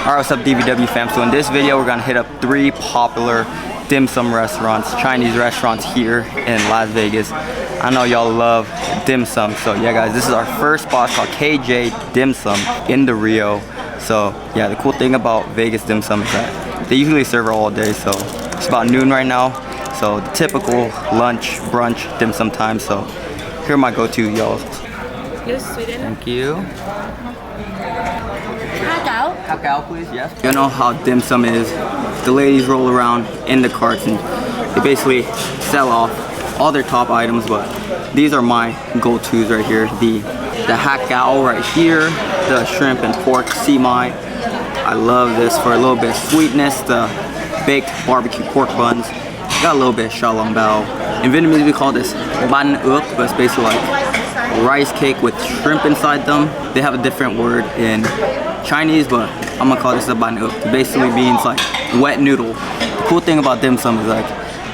Alright, what's up DVW fam? So in this video we're gonna hit up 3 popular dim sum restaurants, Chinese restaurants here in Las Vegas. I know y'all love dim sum, so yeah guys, this is our first spot called KJ Dim Sum in the Rio. So yeah, the cool thing about Vegas dim sum is that they usually serve it all day, so it's about noon right now. So the typical lunch, brunch, dim sum time. So here are my go-to, y'all. Thank you. Cacao, please, yes. You know how dim sum is. The ladies roll around in the carts and they basically sell off all their top items, but these are my go-tos right here. The cacao right here, the shrimp and pork Siu Mai. I love this for a little bit of sweetness. The baked barbecue pork buns. Got a little bit of xiaolong bao. In Vietnamese we call this ban ước, but it's basically like rice cake with shrimp inside them. They have a different word in Chinese, but I'm gonna call this a ban ước. It basically means like wet noodle. The cool thing about dim sum is like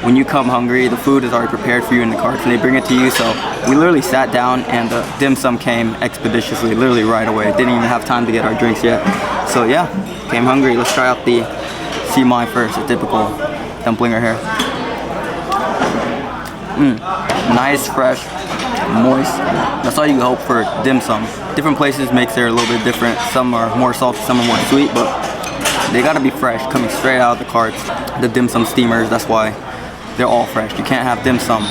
when you come hungry, the food is already prepared for you in the carts and they bring it to you. So we literally sat down and the dim sum came expeditiously, literally right away. Didn't even have time to get our drinks yet. So yeah, came hungry. Let's try out the Siu Mai first, a typical dumpling right here. Nice, fresh, moist. That's all you can hope for dim sum. Different places makes it a little bit different. Some are more salty, some are more sweet, but they gotta be fresh, coming straight out of the carts. The dim sum steamers, that's why they're all fresh. You can't have dim sum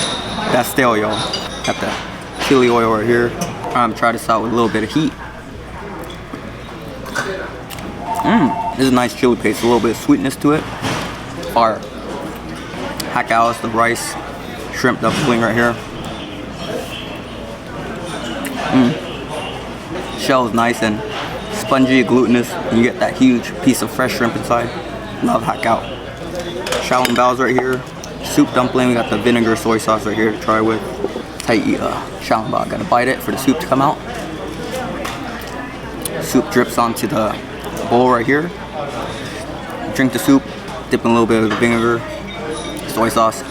that's stale, y'all. Got the chili oil right here. Try this out with a little bit of heat. This is a nice chili paste, a little bit of sweetness to it. Fire. Cacao is the rice, shrimp dumpling right here. Shell is nice and spongy, glutinous, and you get that huge piece of fresh shrimp inside. Love cacao. Xiaolong baos right here. Soup dumpling, we got the vinegar soy sauce right here to try with. That's how you eat xiaolong bao. Gotta bite it for the soup to come out. Soup drips onto the bowl right here. Drink the soup, dip in a little bit of the vinegar, soy sauce.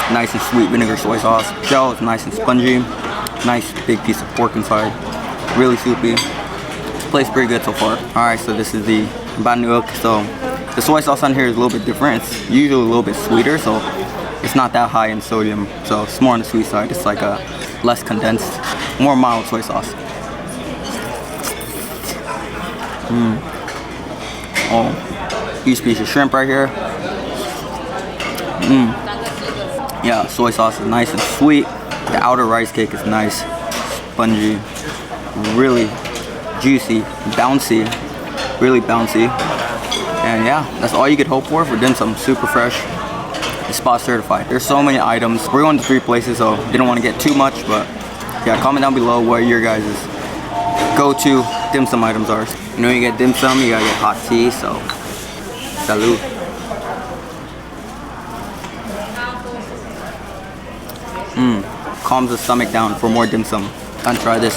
Nice and sweet vinegar soy sauce. Shell is nice and spongy. Nice big piece of pork inside. Really soupy. This place pretty good so far. Alright, so this is the ban ước. So the soy sauce on here is a little bit different. It's usually a little bit sweeter, so it's not that high in sodium. So it's more on the sweet side. It's like a less condensed, more mild soy sauce. Oh, huge piece of shrimp right here. Yeah, soy sauce is nice and sweet. The outer rice cake is nice, spongy, really juicy, bouncy, really bouncy. And yeah, that's all you could hope for dim sum. Super fresh, spot certified. There's so many items. We're going to 3 places, so didn't want to get too much, but yeah, comment down below what your guys' go-to dim sum items are. You know, you get dim sum, you gotta get hot tea, so salud. Calms the stomach down for more dim sum. Gonna try this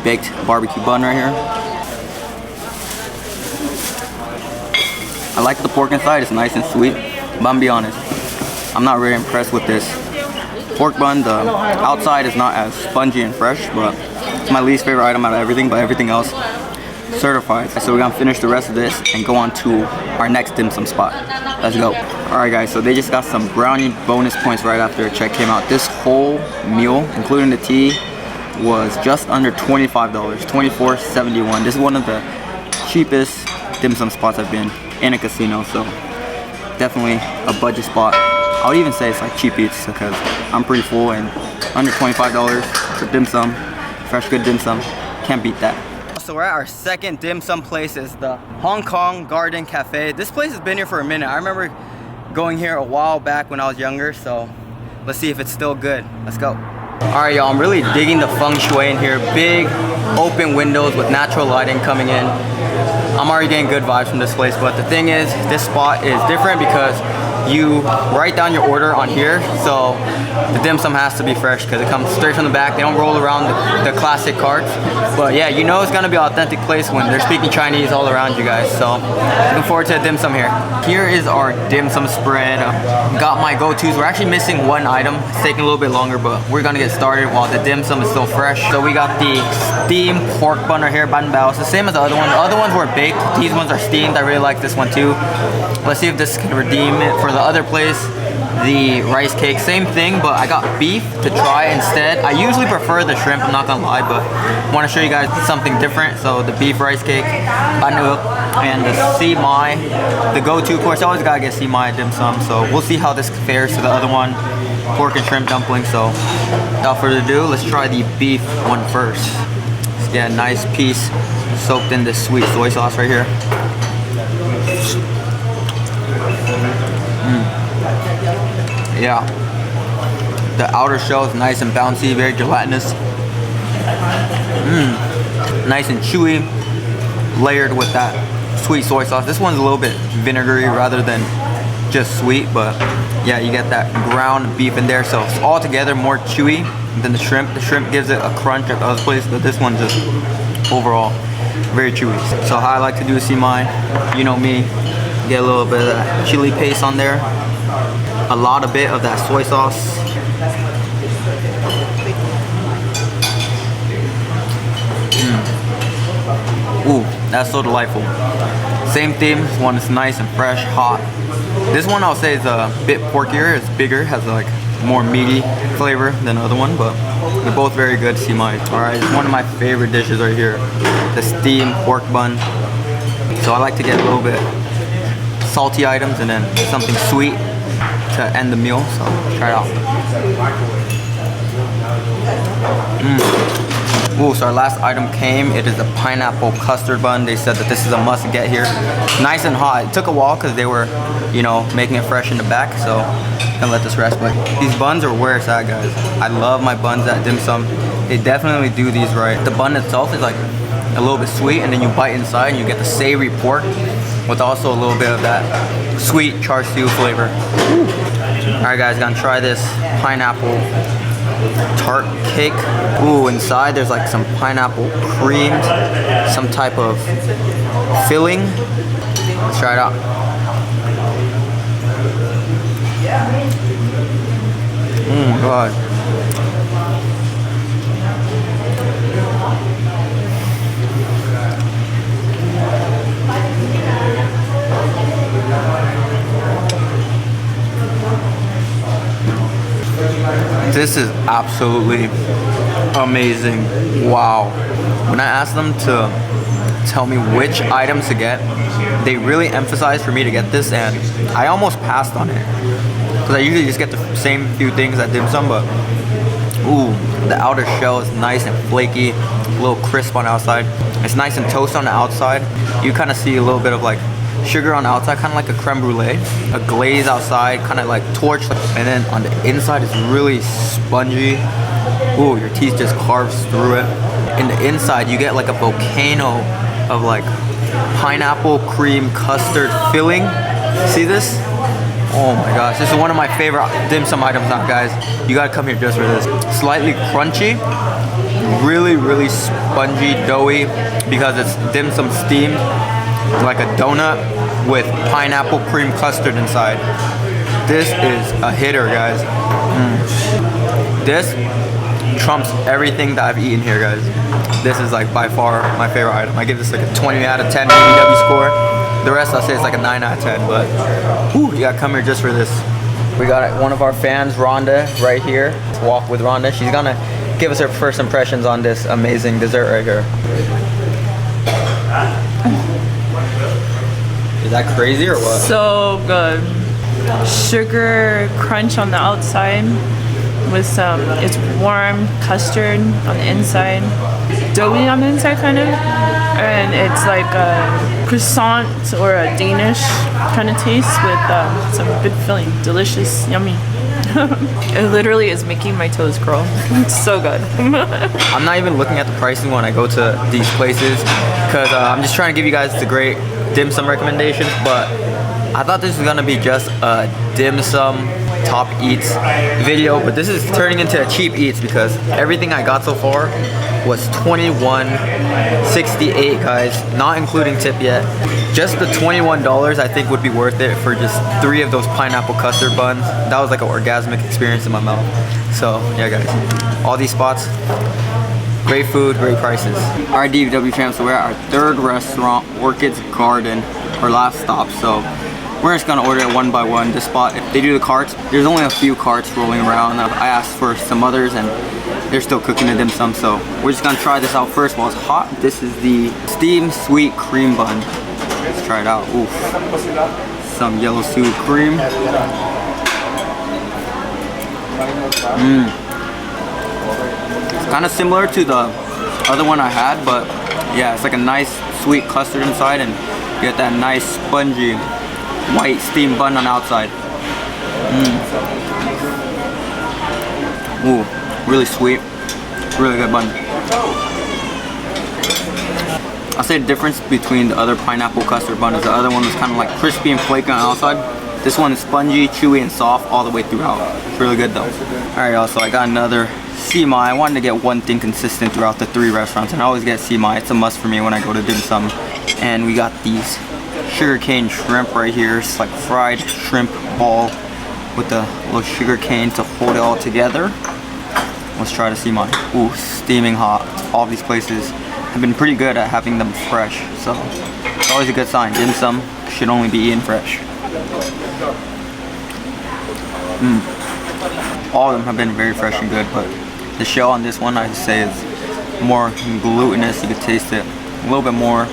baked barbecue bun right here. I like the pork inside, it's nice and sweet, but I'm gonna be honest, I'm not really impressed with this pork bun. The outside is not as spongy and fresh, but it's my least favorite item out of everything, but everything else certified. So we're gonna finish the rest of this and go on to our next dim sum spot. Let's go. Alright guys, so they just got some brownie bonus points right after a check came out. This whole meal, including the tea, was just under $25, $24.71. This is one of the cheapest dim sum spots I've been in a casino, so definitely a budget spot. I would even say it's like cheap eats because I'm pretty full, and under $25 for dim sum, fresh good dim sum, can't beat that. So we're at our second dim sum place. Is the Hong Kong Garden Cafe. This place has been here for a minute. I remember going here a while back when I was younger, so let's see if it's still good. Let's go. Alright y'all, I'm really digging the feng shui in here. Big open windows with natural lighting coming in. I'm already getting good vibes from this place, but the thing is, this spot is different because you write down your order on here, so the dim sum has to be fresh because it comes straight from the back. They don't roll around the classic carts. But yeah, you know it's gonna be an authentic place when they're speaking Chinese all around you guys. So looking forward to the dim sum here. Here is our dim sum spread. Got my go-tos. We're actually missing one item. It's taking a little bit longer, but we're gonna get started while the dim sum is still fresh. So we got the steamed pork bun right here, Baos. The same as the other one. The other ones were baked. These ones are steamed. I really like this one too. Let's see if this can redeem it for the other place. The rice cake, same thing, but I got beef to try instead. I usually prefer the shrimp, I'm not gonna lie, but I want to show you guys something different. So the beef rice cake, and the Siu Mai, the go-to course. I always gotta get Siu Mai dim sum, so we'll see how this compares to the other one, pork and shrimp dumpling. So without further ado, let's try the beef one first. Let's get a nice piece soaked in this sweet soy sauce right here. Yeah, the outer shell is nice and bouncy, very gelatinous. Nice and chewy, layered with that sweet soy sauce. This one's a little bit vinegary rather than just sweet, but yeah, you get that ground beef in there, so it's all together more chewy than the shrimp. The shrimp gives it a crunch at the other place, but this one just overall very chewy. So how I like to do Siu Mai, you know me, get a little bit of that chili paste on there. A bit of that soy sauce. Ooh, that's so delightful. Same theme, this one is nice and fresh, hot. This one I'll say is a bit porkier, it's bigger, has like more meaty flavor than the other one, but they're both very good Siu Mai. Alright, one of my favorite dishes right here, the steamed pork bun. So I like to get a little bit salty items and then something sweet to end the meal, so try it out. Ooh, so our last item came. It is a pineapple custard bun. They said that this is a must get here. Nice and hot. It took a while because they were, you know, making it fresh in the back, so I'm gonna let this rest. But these buns are where it's at, guys. I love my buns at dim sum. They definitely do these right. The bun itself is like a little bit sweet, and then you bite inside and you get the savory pork with also a little bit of that sweet char siu flavor. Alright guys, gonna try this pineapple tart cake. Ooh, inside there's like some pineapple cream, some type of filling. Let's try it out. Oh my god. This is absolutely amazing. Wow. When I asked them to tell me which items to get, they really emphasized for me to get this, and I almost passed on it. Because I usually just get the same few things at dim sum, but ooh, the outer shell is nice and flaky, a little crisp on the outside. It's nice and toast on the outside. You kind of see a little bit of like sugar on the outside, kind of like a creme brulee. A glaze outside, kind of like torch. And then on the inside, it's really spongy. Ooh, your teeth just carves through it. In the inside, you get like a volcano of like pineapple cream custard filling. See this? Oh my gosh, this is one of my favorite dim sum items now, guys. You gotta come here just for this. Slightly crunchy, really, really spongy, doughy, because it's dim sum steamed, like a donut with pineapple cream custard inside. This is a hitter, guys. This trumps everything that I've eaten here, guys. This is like by far my favorite item. I give this like a 20 out of 10 BBW score. The rest I'll say it's like a 9 out of 10, but whew, you gotta come here just for this. We got one of our fans, Rhonda, right here. Let's walk with Rhonda. She's gonna give us her first impressions on this amazing dessert right here. Is that crazy or what? So good. Sugar crunch on the outside with some, it's warm custard on the inside, doughy on the inside kind of, and it's like a croissant or a Danish kind of taste with some good filling. Delicious, yummy. It literally is making my toes curl. It's so good. I'm not even looking at the pricing when I go to these places because I'm just trying to give you guys the great dim sum recommendations, but I thought this was gonna be just a dim sum top eats video, but this is turning into a cheap eats because everything I got so far was $21.68, guys, not including tip yet. Just the $21 I think would be worth it for just 3 of those pineapple custard buns. That was like an orgasmic experience in my mouth. So yeah, guys, all these spots, great food, great prices. Alright, DVW fam, so we're at our 3rd restaurant, Orchid Garden, our last stop. So we're just gonna order it one by one. This spot, if they do the carts, there's only a few carts rolling around. I asked for some others and they're still cooking the dim sum, so we're just gonna try this out first while it's hot. This is the steamed sweet cream bun. Let's try it out. Oof. Some yellow suet cream. It's kind of similar to the other one I had, but yeah, it's like a nice sweet custard inside and you get that nice spongy white steamed bun on the outside. Ooh, really sweet, really good bun. I'll say the difference between the other pineapple custard bun is the other one was kind of like crispy and flaky on the outside. This one is spongy, chewy, and soft all the way throughout. It's really good though. Alright y'all, so I got another Siu Mai. I wanted to get one thing consistent throughout the 3 restaurants, and I always get Siu Mai. It's a must for me when I go to dim sum. And we got these sugarcane shrimp right here. It's like fried shrimp ball with the little sugarcane to hold it all together. Let's try the Siu Mai. Ooh, steaming hot. All of these places have been pretty good at having them fresh, so it's always a good sign. Dim sum should only be eaten fresh. All of them have been very fresh and good, but the shell on this one I would say is more glutinous. You could taste it a little bit more.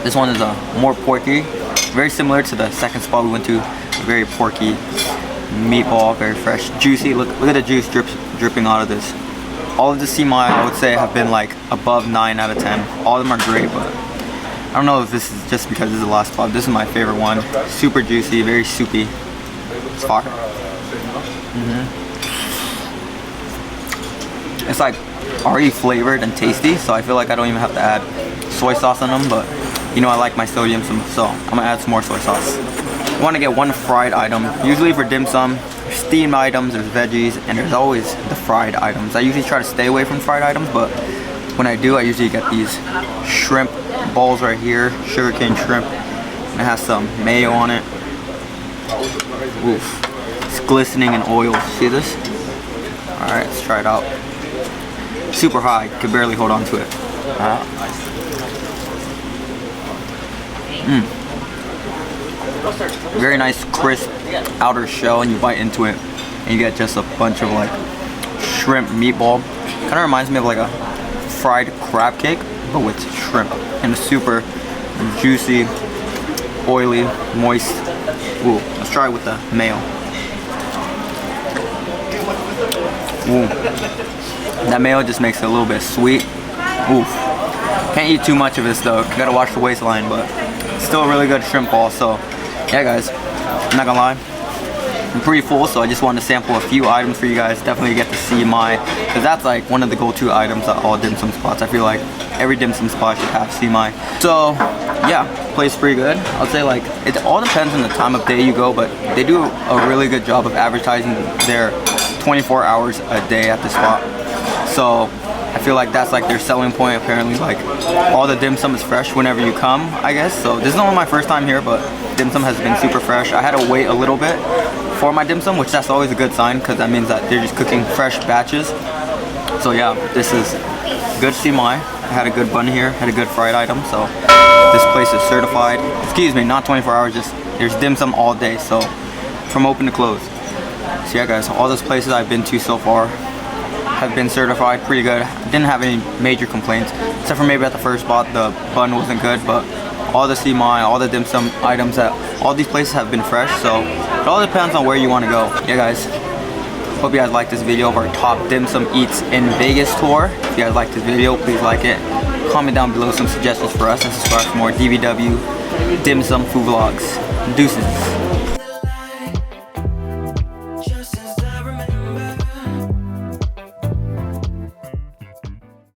This one is more porky, very similar to the second spot we went to. Very porky meatball, very fresh, juicy. Look at the juice dripping out of this. All of the Siu Mai I would say have been like above 9 out of 10. All of them are great, but I don't know if this is just because this is the last spot. This is my favorite one. Super juicy, very soupy. It's fire. It's like already flavored and tasty, so I feel like I don't even have to add soy sauce on them, but you know I like my sodium, so I'm gonna add some more soy sauce. I want to get one fried item. Usually for dim sum, there's steamed items, there's veggies, and there's always the fried items. I usually try to stay away from fried items, but when I do, I usually get these shrimp balls right here, sugarcane shrimp, and it has some mayo on it. Oof, it's glistening in oil. See this? All right, let's try it out. Super hot, I could barely hold on to it. Very nice crisp outer shell, and you bite into it and you get just a bunch of like shrimp meatball. Kind of reminds me of like a fried crab cake, but with shrimp, and it's super juicy, oily, moist. Ooh, let's try it with the mayo. Ooh, that mayo just makes it a little bit sweet. Oof. Can't eat too much of this though. You gotta watch the waistline, but still a really good shrimp ball. So yeah, guys, I'm not gonna lie, I'm pretty full, so I just wanted to sample a few items for you guys. Definitely get to Siu Mai, because that's like one of the go-to items at all dim sum spots. I feel like every dim sum spot should have Siu Mai. So yeah, place pretty good. I'll say like it all depends on the time of day you go, but they do a really good job of advertising their 24 hours a day at the spot. So I feel like that's like their selling point. Apparently, like all the dim sum is fresh whenever you come, I guess. So this is not my first time here, but dim sum has been super fresh. I had to wait a little bit for my dim sum, which that's always a good sign, because that means that they're just cooking fresh batches. So yeah, this is good Siu Mai. I had a good bun here, had a good fried item. So this place is certified. Excuse me, not 24 hours. Just there's dim sum all day, so from open to close. So yeah, guys, all those places I've been to so far have been certified pretty good. Didn't have any major complaints, except for maybe at the first spot the bun wasn't good, but all the Siu Mai, all the dim sum items at all these places have been fresh, so it all depends on where you want to go. Yeah, guys, hope you guys liked this video of our top dim sum eats in Vegas tour. If you guys liked this video, please like it, comment down below some suggestions for us, and subscribe for more DVW dim sum food vlogs. Deuces.